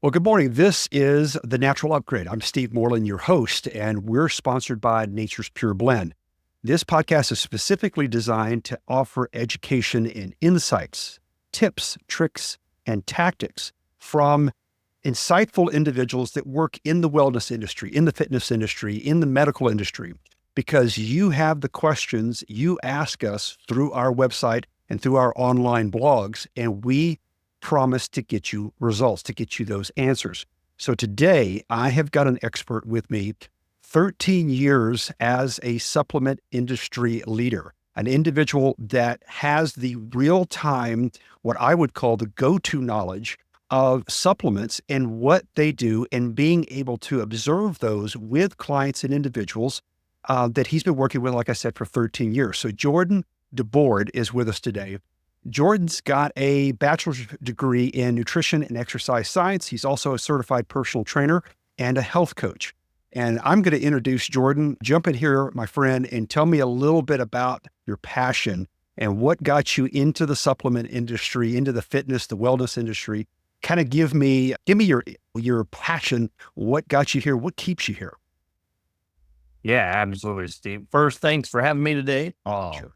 Well, good morning. This is The Natural Upgrade. I'm Steve Moreland, your host, and we're sponsored by Nature's Pure Blend. This podcast is specifically designed to offer education and insights, tips, tricks, and tactics from insightful individuals that work in the wellness industry, in the fitness industry, in the medical industry, because you have the questions you ask us through our website and through our online blogs, and we promise to get you results, to get you those answers. So today I have got an expert with me, 13 years as a supplement industry leader, an individual that has the real time, what I would call the go-to knowledge of supplements and what they do, and being able to observe those with clients and individuals that he's been working with, like I said, for 13 years. So Jordan DeBoard is with us today. Jordan's got a bachelor's degree in nutrition and exercise science. He's also a certified personal trainer and a health coach. And I'm going to introduce Jordan. Jump in here, my friend, and tell me a little bit about your passion and what got you into the supplement industry, into the fitness, the wellness industry. Kind of give me your passion. What got you here? What keeps you here? Yeah, absolutely, Steve. First, thanks for having me today. Sure.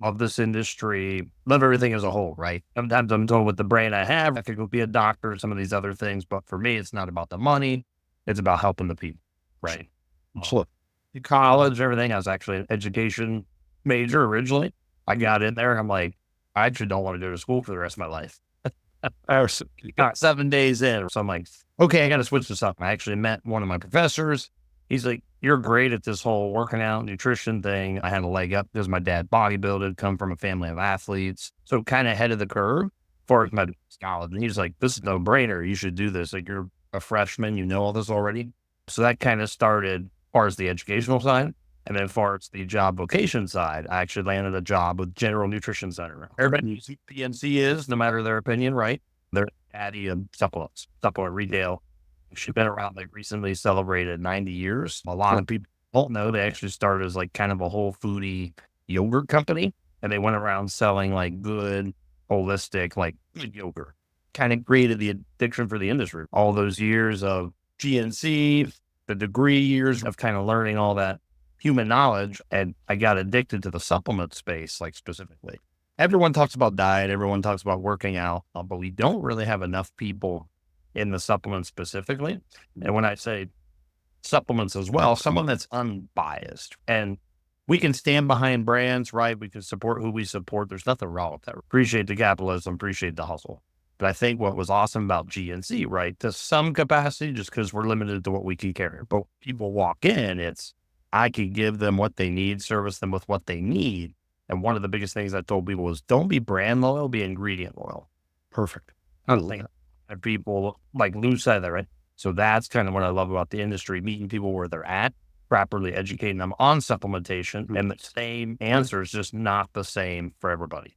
Of this industry, love everything as a whole, right? Sometimes I'm told with the brain I have, I could go be a doctor, some of these other things, but for me, it's not about the money. It's about helping the people, right? Absolutely. In college, everything, I was actually an education major originally. I got in there and I'm like, I actually don't want to go to school for the rest of my life. Got 7 days in. So I'm like, okay, I got to switch to something. I actually met one of my professors. He's like, you're great at this whole working out, nutrition thing. I had a leg up because my dad bodybuilded, come from a family of athletes. So kind of ahead of the curve for my college. And he's like, this is no brainer. You should do this. Like, you're a freshman, you know all this already. So that kind of started as far as the educational side. And then as far as the job vocation side, I actually landed a job with General Nutrition Center. Everybody knows who PNC is, no matter their opinion, right? They're daddy of supplements, supplement retail. She's been around, like, recently celebrated 90 years. A lot of people don't know they actually started as like kind of a whole foodie yogurt company. And they went around selling like good, holistic, like good yogurt. Kind of created the addiction for the industry. All those years of GNC, the degree years of kind of learning all that human knowledge. And I got addicted to the supplement space, like specifically. Everyone talks about diet. Everyone talks about working out, but we don't really have enough people in the supplements specifically. And when I say supplements as well, someone that's unbiased, and we can stand behind brands, right? We can support who we support. There's nothing wrong with that. Appreciate the capitalism, appreciate the hustle. But I think what was awesome about GNC, right, to some capacity, just because we're limited to what we can carry. But people walk in, I can give them what they need, service them with what they need. And one of the biggest things I told people was, don't be brand loyal, be ingredient loyal. Perfect. I think and people like lose sight of that, right? So that's kind of what I love about the industry, meeting people where they're at, properly educating them on supplementation, and the same answer is just not the same for everybody.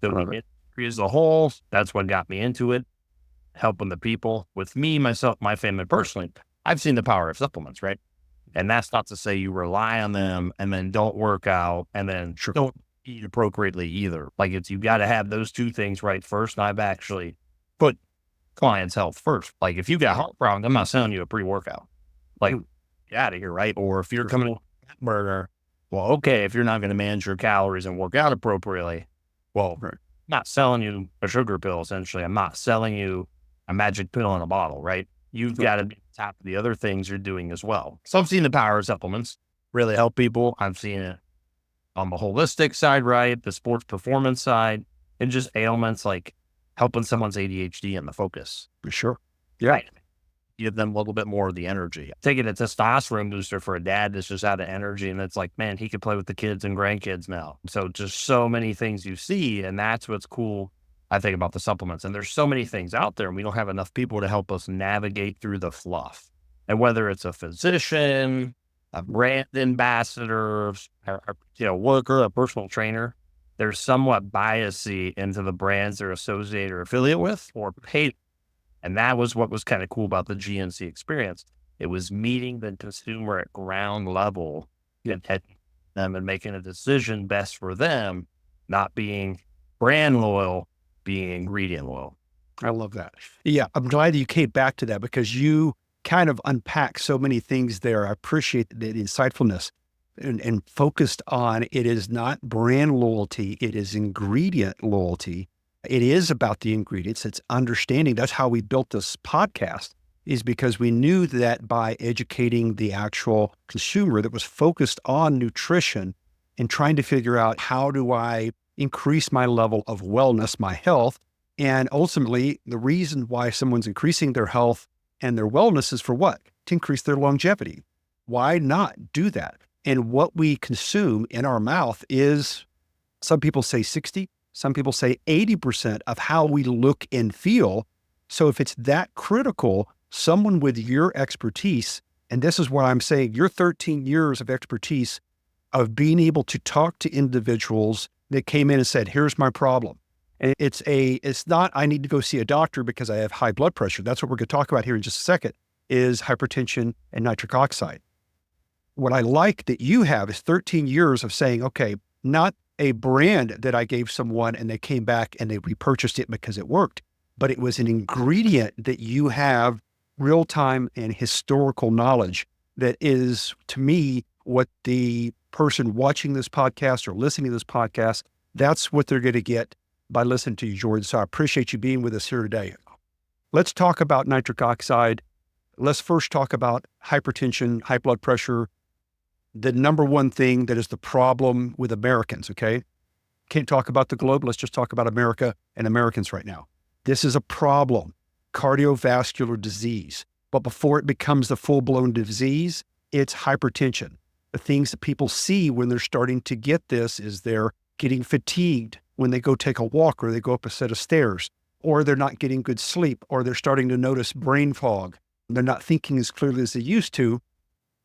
So the industry as a whole, that's what got me into it, helping the people. With me, myself, my family personally, I've seen the power of supplements, right? And that's not to say you rely on them and then don't work out and then don't eat appropriately either. Like, you got to have those two things right first. And I've actually put client's health first. Like, if you got heart problems, I'm not selling you a pre-workout. Like, get out of here, right? Or if you're coming with a burger, well, okay, if you're not going to manage your calories and work out appropriately, well, I'm not selling you a sugar pill, essentially. I'm not selling you a magic pill in a bottle, right? You've got to be on top of the other things you're doing as well. So I've seen the power of supplements really help people. I've seen it on the holistic side, right? The sports performance side, and just ailments like helping someone's ADHD and the focus. For sure. Yeah. Right. Give them a little bit more of the energy. Taking a testosterone booster for a dad that's just out of energy. And it's like, man, he could play with the kids and grandkids now. So just so many things you see. And that's what's cool, I think, about the supplements. And there's so many things out there, and we don't have enough people to help us navigate through the fluff. And whether it's a physician, a brand ambassador, worker, a personal trainer, they're somewhat biasy into the brands they're associated or affiliate with or paid. And that was what was kind of cool about the GNC experience. It was meeting the consumer at ground level and them and making a decision best for them, not being brand loyal, being ingredient loyal. I love that. Yeah, I'm glad that you came back to that because you kind of unpack so many things there. I appreciate the insightfulness and focused on it is not brand loyalty, it is ingredient loyalty. It is about the ingredients, it's understanding. That's how we built this podcast, is because we knew that by educating the actual consumer that was focused on nutrition and trying to figure out how do I increase my level of wellness, my health, and ultimately the reason why someone's increasing their health and their wellness is for what? To increase their longevity. Why not do that? And what we consume in our mouth is, some people say 60, some people say 80% of how we look and feel. So if it's that critical, someone with your expertise, and this is what I'm saying, your 13 years of expertise of being able to talk to individuals that came in and said, here's my problem. And it's not, I need to go see a doctor because I have high blood pressure. That's what we're going to talk about here in just a second, is hypertension and nitric oxide. What I like that you have is 13 years of saying, okay, not a brand that I gave someone and they came back and they repurchased it because it worked, but it was an ingredient that you have real-time and historical knowledge that is, to me, what the person watching this podcast or listening to this podcast, that's what they're going to get by listening to you, Jordan. So I appreciate you being with us here today. Let's talk about nitric oxide. Let's first talk about hypertension, high blood pressure, the number one thing that is the problem with Americans, okay? Can't talk about the globe. Let's just talk about America and Americans right now. This is a problem, cardiovascular disease. But before it becomes the full-blown disease, it's hypertension. The things that people see when they're starting to get this is they're getting fatigued when they go take a walk or they go up a set of stairs, or they're not getting good sleep, or they're starting to notice brain fog. They're not thinking as clearly as they used to,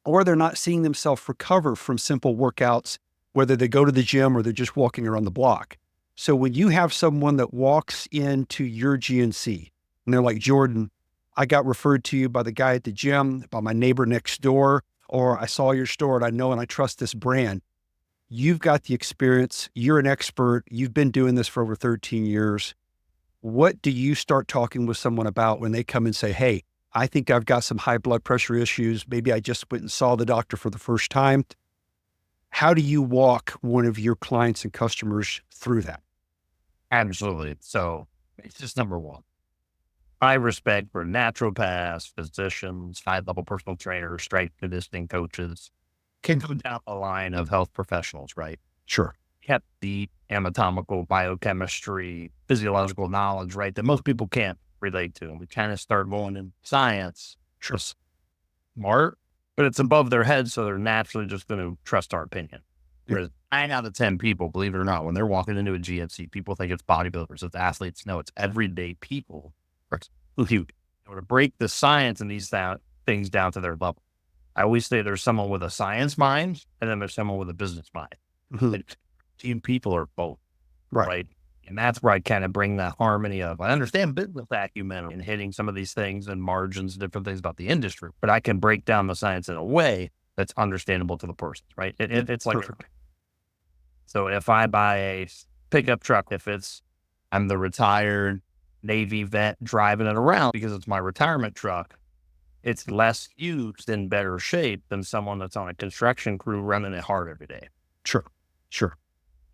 or they're not seeing themselves recover from simple workouts, whether they go to the gym or they're just walking around the block. So when you have someone that walks into your GNC and they're like, Jordan, I got referred to you by the guy at the gym, by my neighbor next door, or I saw your store and I know and I trust this brand. You've got the experience. You're an expert. You've been doing this for over 13 years. What do you start talking with someone about when they come and say, hey, I think I've got some high blood pressure issues. Maybe I just went and saw the doctor for the first time. How do you walk one of your clients and customers through that? Absolutely. So it's just number one. I respect for naturopaths, physicians, high-level personal trainers, strength conditioning coaches, can go down the line of health professionals, right? Sure. Have the anatomical, biochemistry, physiological knowledge, right, that most people can't relate to. And we kind of start going in science. Sure. Smart, but it's above their heads, so they're naturally just going to trust our opinion. Whereas 9 out of 10 people, believe it or not, when they're walking into a GNC, people think it's bodybuilders, it's athletes. No, it's everyday people. To break the science and these things down to their level. I always say there's someone with a science mind, and then there's someone with a business mind. Mm-hmm. Team people are both, right? And that's where I kind of bring that harmony of, I understand business acumen and hitting some of these things and margins, different things about the industry, but I can break down the science in a way that's understandable to the person, right? It's like, perfect. So if I buy a pickup truck, I'm the retired Navy vet driving it around because it's my retirement truck, it's less used, in better shape than someone that's on a construction crew running it hard every day. Sure.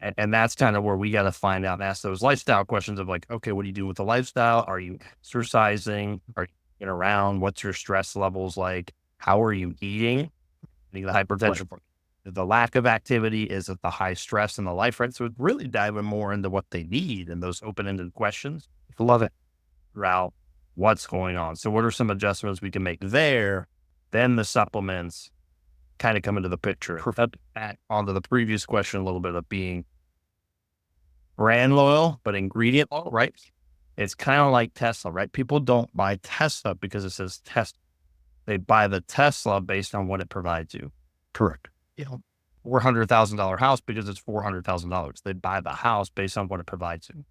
And that's kind of where we got to find out and ask those lifestyle questions of like, okay, what do you do with the lifestyle? Are you exercising? Are you getting around? What's your stress levels like? How are you eating? The hypertension, right. The lack of activity, is it the high stress and the life, right? So it's really diving more into what they need and those open-ended questions. Love it. Throughout what's going on. So what are some adjustments we can make there? Then the supplements kind of come into the picture. Back onto the previous question a little bit of being brand loyal, but ingredient loyal, right? It's kind of like Tesla, right? People don't buy Tesla because it says Tesla. They buy the Tesla based on what it provides you. Correct. $400,000 house because it's $400,000. They buy the house based on what it provides you.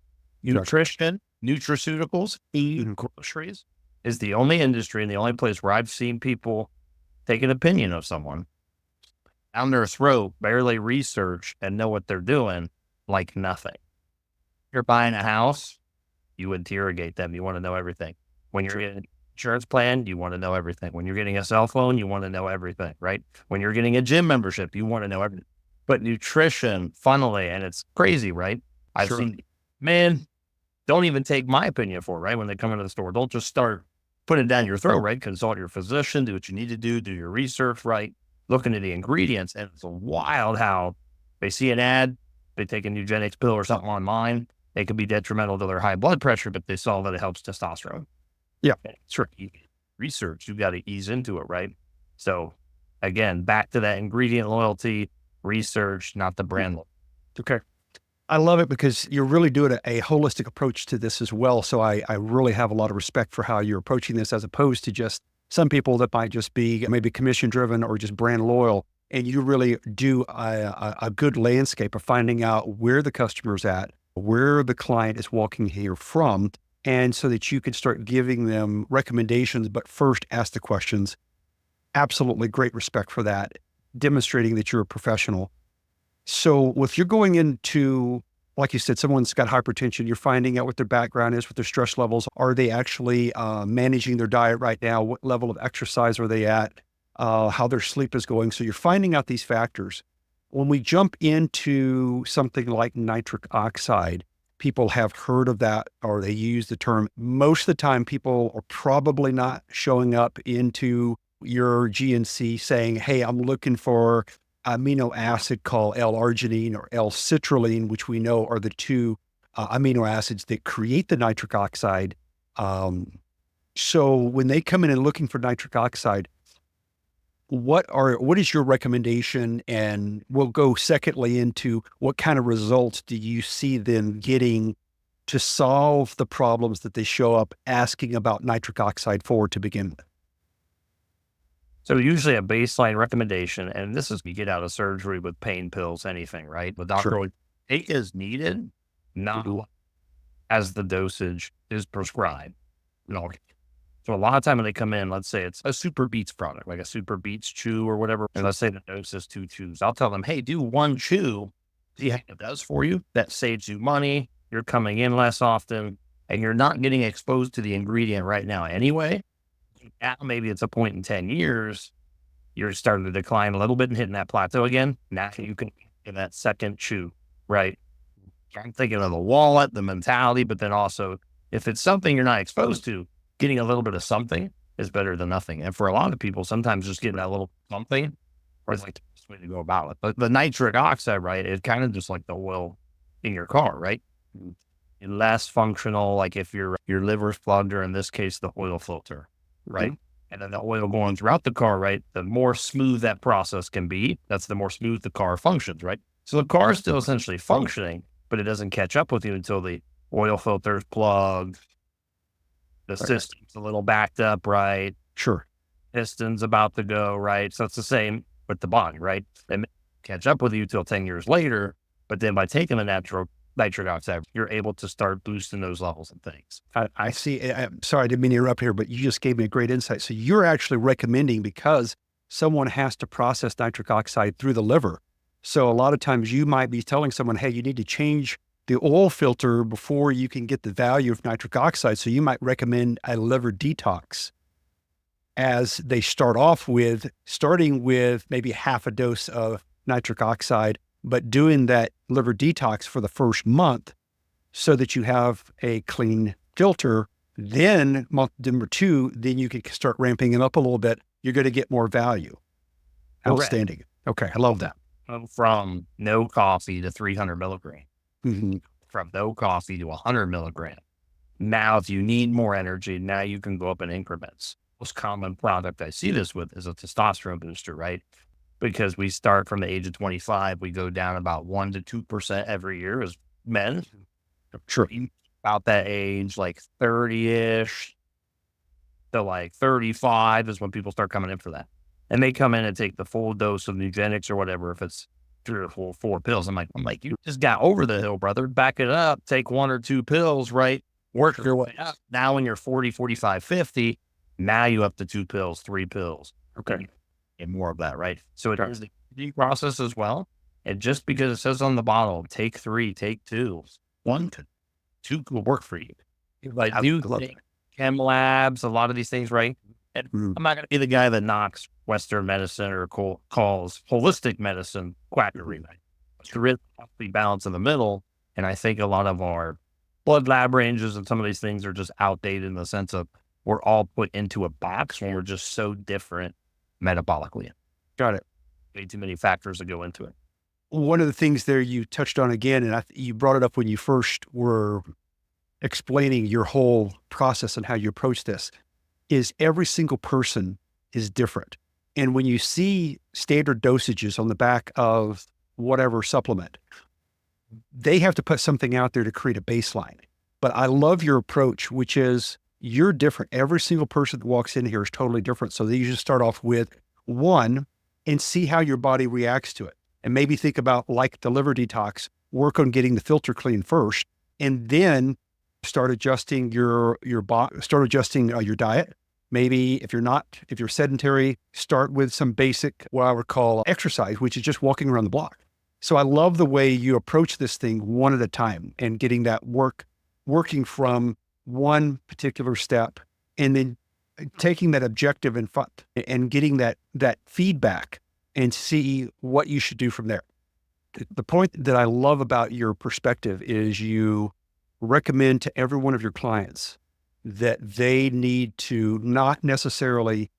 Nutrition, nutraceuticals, food, groceries is the only industry and the only place where I've seen people take an opinion of someone down their throat, barely research and know what they're doing, like nothing. You're buying a house, you interrogate them. You want to know everything. When you're in an insurance plan, you want to know everything. When you're getting a cell phone, you want to know everything, right? When you're getting a gym membership, you want to know everything. But nutrition, funnily, and it's crazy, right? I've seen, man, don't even take my opinion for it, right? When they come into the store, don't just start putting it down your throat, right? Consult your physician, do what you need to do your research, right? Look into the ingredients. And it's wild how they see an ad, they take a Nugenix pill or something online. It could be detrimental to their high blood pressure, but they saw that it helps testosterone. Yeah. Sure. Research, you got to ease into it, right? So again, back to that ingredient loyalty, research, not the brand loyalty. Okay. I love it because you're really doing a holistic approach to this as well. So I really have a lot of respect for how you're approaching this, as opposed to just some people that might just be maybe commission driven or just brand loyal. And you really do a good landscape of finding out where the customer's at, where the client is walking here from, and so that you can start giving them recommendations, but first ask the questions. Absolutely great respect for that, demonstrating that you're a professional. So if you're going into, like you said, someone's got hypertension, you're finding out what their background is, what their stress levels, are they actually managing their diet right now? What level of exercise are they at? How their sleep is going. So you're finding out these factors. When we jump into something like nitric oxide, people have heard of that, or they use the term. Most of the time, people are probably not showing up into your GNC saying, hey, I'm looking for amino acid called L-arginine or L-citrulline, which we know are the two amino acids that create the nitric oxide. So when they come in and looking for nitric oxide, what is your recommendation? And we'll go secondly into what kind of results do you see them getting to solve the problems that they show up asking about nitric oxide for to begin with? So usually a baseline recommendation, and this is you get out of surgery with pain pills, anything, right? The doctor would take as needed, not as the dosage is prescribed. No. So a lot of time when they come in, let's say it's a Super Beats product, like a Super Beats chew or whatever, and let's say the dose is 2 chews. I'll tell them, hey, do 1 chew. See how it does for you. That saves you money. You're coming in less often, and you're not getting exposed to the ingredient right now anyway. Now, maybe it's a point in 10 years, you're starting to decline a little bit and hitting that plateau again. Now you can get that second chew, right? I'm thinking of the wallet, the mentality, but then also if it's something you're not exposed to, getting a little bit of something is better than nothing. And for a lot of people, sometimes just getting that little something or it's like the best way to go about it. But the nitric oxide, right, it's kind of just like the oil in your car, right? Less functional, like if your liver's plugged, or in this case, the oil filter, right? And then the oil going throughout the car, right? The more smooth that process can be, that's the more smooth the car functions, right? So the car is still essentially functioning, but it doesn't catch up with you until the oil filter's plugged, the system's a little backed up, right? Sure. Piston's about to go, right? So it's the same with the body, right? They may catch up with you till 10 years later, but then by taking the natural nitric oxide, you're able to start boosting those levels and things. I see. I'm sorry, I didn't mean to interrupt here, but you just gave me a great insight. So you're actually recommending, because someone has to process nitric oxide through the liver. So a lot of times you might be telling someone, hey, you need to change the oil filter before you can get the value of nitric oxide. So you might recommend a liver detox as they starting with maybe half a dose of nitric oxide, but doing that liver detox for the first month so that you have a clean filter. Then month number 2, then you can start ramping it up a little bit. You're going to get more value. Outstanding. Okay. I love that. From no coffee to 300 milligrams. Mm-hmm. From no coffee to 100 milligrams. Now, if you need more energy, now you can go up in increments. Most common product I see this with is a testosterone booster, right? Because we start from the age of 25, we go down about 1% to 2% every year as men. Sure. About that age, like 30-ish to like 35 is when people start coming in for that. And they come in and take the full dose of Nugenix or whatever, if it's 3 or 4 pills. I'm like, you just got over the hill, brother. Back it up. Take 1 or 2 pills, right? Work your way up. Now when you're 40, 45, 50, now you up to 2 pills, 3 pills. Okay. And more of that, right? So it is the process as well. And just because it says on the bottle, take 3, take 2, 1 to 2 will work for you. I do think chem labs, a lot of these things, right? And I'm not going to be the guy that knocks Western medicine or calls holistic medicine quackery. But there is a healthy balance in the middle. And I think a lot of our blood lab ranges and some of these things are just outdated in the sense of we're all put into a box when we're just so different metabolically. Got it. Way too many factors that go into it. One of the things there you touched on again, and you brought it up when you first were explaining your whole process and how you approach this, is every single person is different. And when you see standard dosages on the back of whatever supplement, they have to put something out there to create a baseline. But I love your approach, which is you're different. Every single person that walks in here is totally different. So you just start off with one and see how your body reacts to it. And maybe think about, like the liver detox, work on getting the filter clean first, and then start adjusting your diet. Maybe if you're sedentary, start with some basic, what I would call exercise, which is just walking around the block. So I love the way you approach this thing one at a time and getting that working from one particular step and then taking that objective and getting that feedback and see what you should do from there. The point that I love about your perspective is you recommend to every one of your clients that they need to not necessarily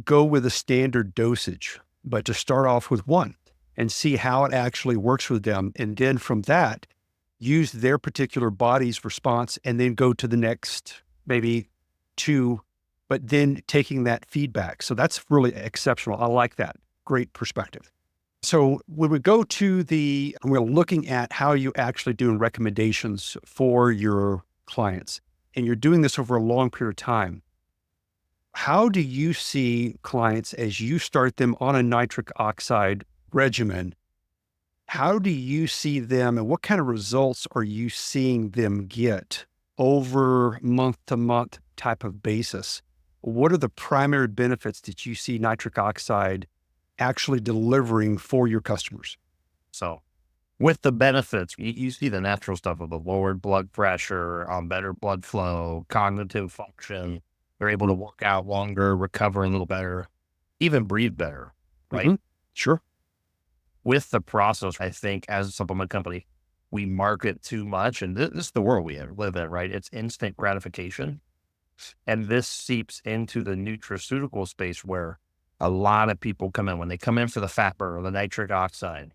go with a standard dosage, but to start off with one and see how it actually works with them. And then from that, use their particular body's response and then go to the next, maybe two, but then taking that feedback. So that's really exceptional. I like that. Great perspective. So when we go to we're looking at how you actually doing recommendations for your clients, and you're doing this over a long period of time. How do you see clients as you start them on a nitric oxide regimen? How do you see them and what kind of results are you seeing them get over month to month type of basis? What are the primary benefits that you see nitric oxide actually delivering for your customers? So with the benefits, you see the natural stuff of the lowered blood pressure, better blood flow, cognitive function. They're able to work out longer, recover a little better, even breathe better, right? Mm-hmm. Sure. With the process, I think as a supplement company, we market too much, and this is the world we live in, right? It's instant gratification. And this seeps into the nutraceutical space where a lot of people come in. When they come in for the fat burn or the nitric oxide,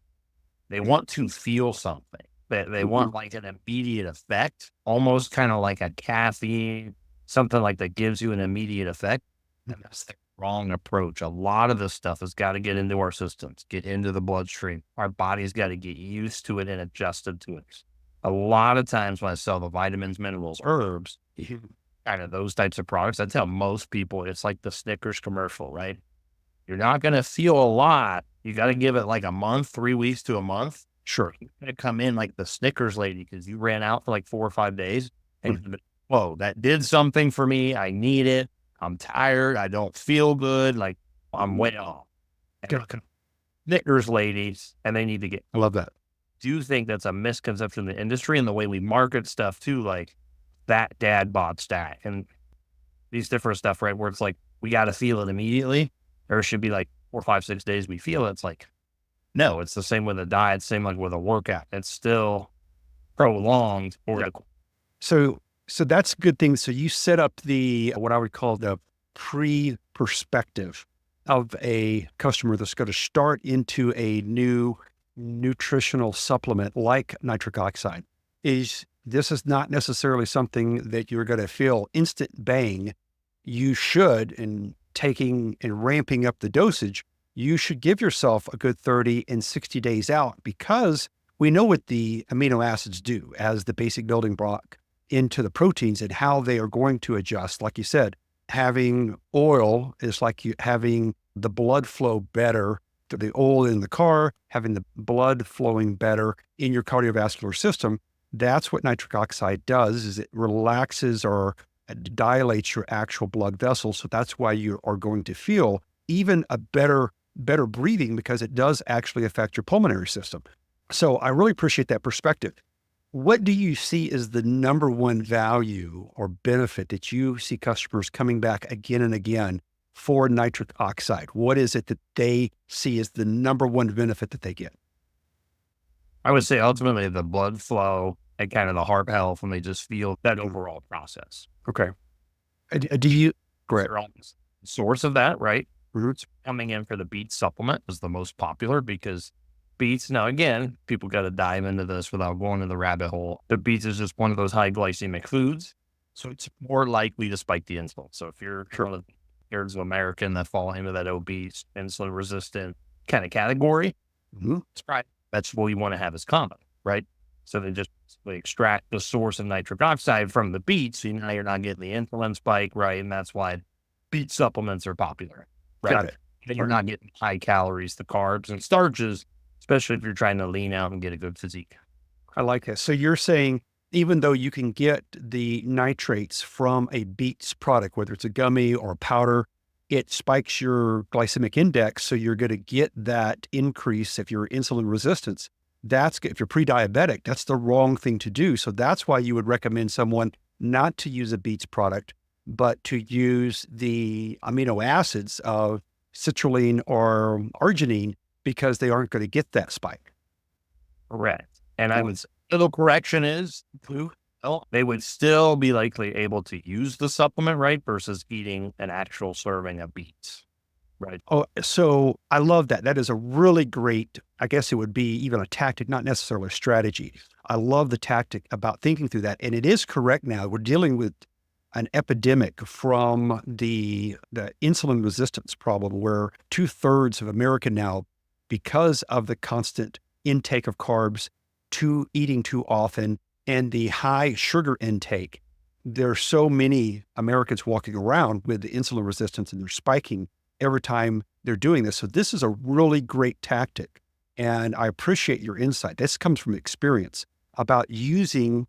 they want to feel something. They want like an immediate effect, almost kind of like a caffeine, something like that gives you an immediate effect. And that's the wrong approach. A lot of this stuff has got to get into our systems, get into the bloodstream. Our body's got to get used to it and adjusted to it. A lot of times when I sell the vitamins, minerals, herbs, kind of those types of products, I tell most people it's like the Snickers commercial, right? You're not going to feel a lot. You got to give it like a month, 3 weeks to a month. Sure. You're going to come in like the Snickers lady because you ran out for like 4 or 5 days. And whoa, that did something for me. I need it. I'm tired. I don't feel good. Like I'm way off. Snickers ladies, and they need to get. I love that. Do you think that's a misconception in the industry and the way we market stuff too? Like that dad bod stat and these different stuff, right? Where it's like, we got to feel it immediately. Or it should be like 4, 5, 6 days we feel it. It's like, no, it's the same with a diet, same like with a workout. It's still prolonged. So that's a good thing. So you set up what I would call the pre-perspective of a customer that's going to start into a new nutritional supplement like nitric oxide. This is not necessarily something that you're going to feel instant bang. You should, in taking and ramping up the dosage, you should give yourself a good 30 and 60 days out, because we know what the amino acids do as the basic building block into the proteins and how they are going to adjust. Like you said, having oil is like having the blood flow better to the oil in the car, having the blood flowing better in your cardiovascular system. That's what nitric oxide does, is it relaxes or dilates your actual blood vessels. So that's why you are going to feel even a better breathing, because it does actually affect your pulmonary system. So I really appreciate that perspective. What do you see as the number one value or benefit that you see customers coming back again and again for nitric oxide? What is it that they see as the number one benefit that they get? I would say ultimately the blood flow and kind of the heart health when they just feel that overall process. Okay. Do you, great. They're on the source of that, right? Mhm. Coming in for the beet supplement is the most popular because beets, now again, people got to dive into this without going to the rabbit hole. The beets is just one of those high glycemic foods. So it's more likely to spike the insulin. So if you're one of the herds of American that fall into that obese, insulin resistant kind of category, Mhm. it's probably vegetable you want to have as common, right? So they just extract the source of nitric oxide from the beets. So now you're not getting the insulin spike, right? And that's why beet supplements are popular, right? Got it. And you're not getting high calories, the carbs and starches, especially if you're trying to lean out and get a good physique. I like that. So you're saying even though you can get the nitrates from a beets product, whether it's a gummy or a powder, it spikes your glycemic index. So you're going to get that increase if you're insulin resistance. If you're pre-diabetic, that's the wrong thing to do. So that's why you would recommend someone not to use a beets product, but to use the amino acids of citrulline or arginine because they aren't going to get that spike. Correct. And I would say, little correction is, they would still be likely able to use the supplement, right? Versus eating an actual serving of beets, right? Oh, so I love that. That is a really great, I guess it would be even a tactic, not necessarily a strategy. I love the tactic about thinking through that. And it is correct now. We're dealing with an epidemic from the insulin resistance problem where 2/3 of America now, because of the constant intake of carbs, eating too often, and the high sugar intake, there are so many Americans walking around with the insulin resistance and they're spiking every time they're doing this. So this is a really great tactic. And I appreciate your insight. This comes from experience about using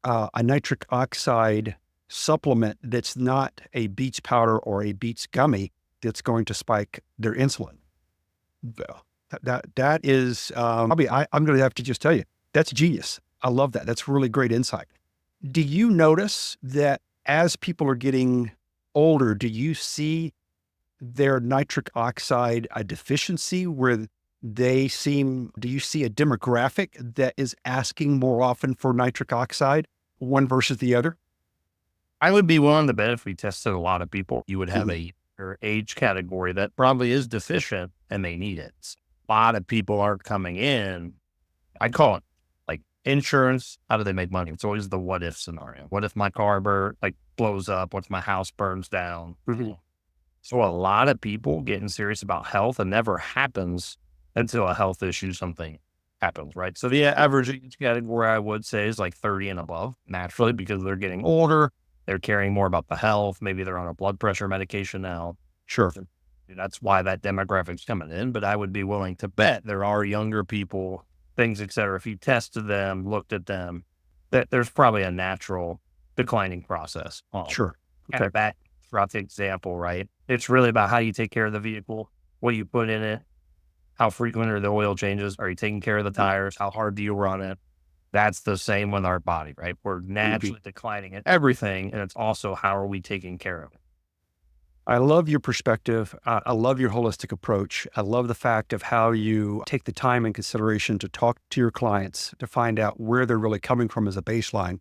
a nitric oxide supplement that's not a beets powder or a beets gummy that's going to spike their insulin. That is probably, I'm going to have to just tell you, that's genius. I love that. That's really great insight. Do you notice that as people are getting older, do you see their nitric oxide a deficiency where do you see a demographic that is asking more often for nitric oxide, one versus the other? I would be willing to bet if we tested a lot of people, you would have a age category that probably is deficient and they need it. A lot of people aren't coming in. I call it like insurance. How do they make money? It's always the what if scenario. What if my car blows up? What if my house burns down? So a lot of people getting serious about health, and never happens until a health issue, something happens, right? So the average age category I would say is like 30 and above, naturally, because they're getting older. They're caring more about the health. Maybe they're on a blood pressure medication now. Sure. That's why that demographic's coming in. But I would be willing to bet there are younger people, things, et cetera. If you tested them, looked at them, that there's probably a natural declining process. Sure. Kind of back throughout the example, right? It's really about how you take care of the vehicle, what you put in it, how frequent are the oil changes? Are you taking care of the tires? How hard do you run it? That's the same with our body, right? We're naturally declining in everything. And it's also how are we taking care of it? I love your perspective. I love your holistic approach. I love the fact of how you take the time and consideration to talk to your clients to find out where they're really coming from as a baseline.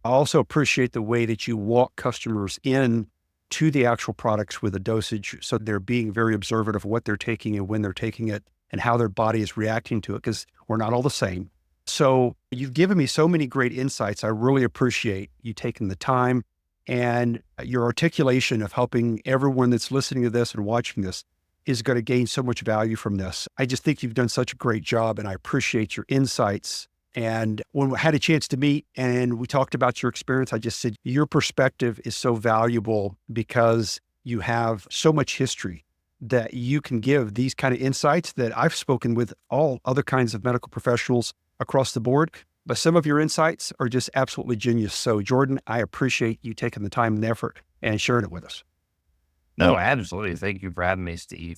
I also appreciate the way that you walk customers in to the actual products with a dosage. So they're being very observant of what they're taking and when they're taking it and how their body is reacting to it, because we're not all the same. So you've given me so many great insights. I really appreciate you taking the time and your articulation of helping everyone that's listening to this and watching this is going to gain so much value from this. I just think you've done such a great job and I appreciate your insights. And when we had a chance to meet and we talked about your experience, I just said, your perspective is so valuable because you have so much history that you can give these kind of insights that I've spoken with all other kinds of medical professionals across the board. But some of your insights are just absolutely genius. So Jordan, I appreciate you taking the time and effort and sharing it with us. No, absolutely. Thank you for having me, Steve.